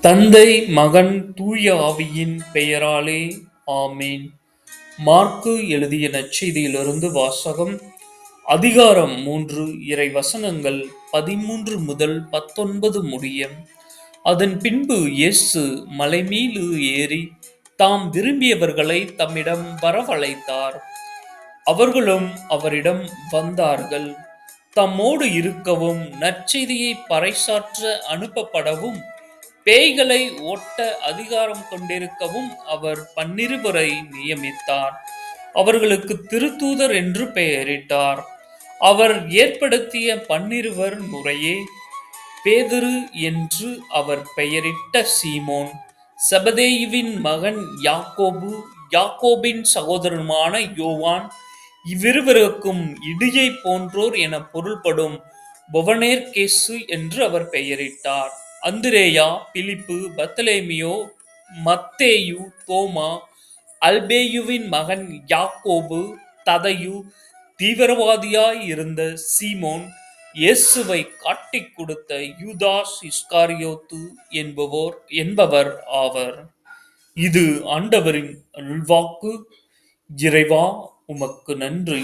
தந்தை, மகன், தூய ஆவியின் பெயராலே ஆமேன். மாற்கு எழுதிய நற்செய்தியிலிருந்து வாசகம். அதிகாரம் 3, இறை வசனங்கள் 13 முதல் 19 முடிய. அதன் பின்பு இயேசு மலை மீது ஏறி தாம் விரும்பியவர்களை தம்மிடம் வரவழைத்தார். அவர்களும் அவரிடம் வந்தார்கள். தம்மோடு இருக்கவும் நற்செய்தியை பறைசாற்ற அனுப்பப்படவும் பேய்களை ஓட்ட அதிகாரம் கொண்டிருக்கவும் அவர் 12 நியமித்தார். அவர்களுக்கு திருத்தூதர் என்று பெயரிட்டார். அவர் ஏற்படுத்திய 12 முறையே பேதுரு என்று அவர் பெயரிட்ட சீமோன், செபதேயுவின் மகன் யாக்கோபு, யாக்கோபின் சகோதரனுமான யோவான், இவ்விருவருக்கும் இடியை போன்றோர் என பொருள்படும் பொவனேர்கேசு என்று அவர் பெயரிட்டார். அந்திரேயா, பிலிப்பு, பர்த்தலேமியோ, மத்தேயு, தோமா, அல்பேயுவின் மகன் யாக்கோபு, ததயு, தீவிரவாதியாய் இருந்த சீமோன், இயேசுவை காட்டிக் கொடுத்த யூதாஸ் இஸ்காரியோத்து என்பவர் ஆவர். இது ஆண்டவரின் அருள்வாக்கு. இறைவா, உமக்கு நன்றி.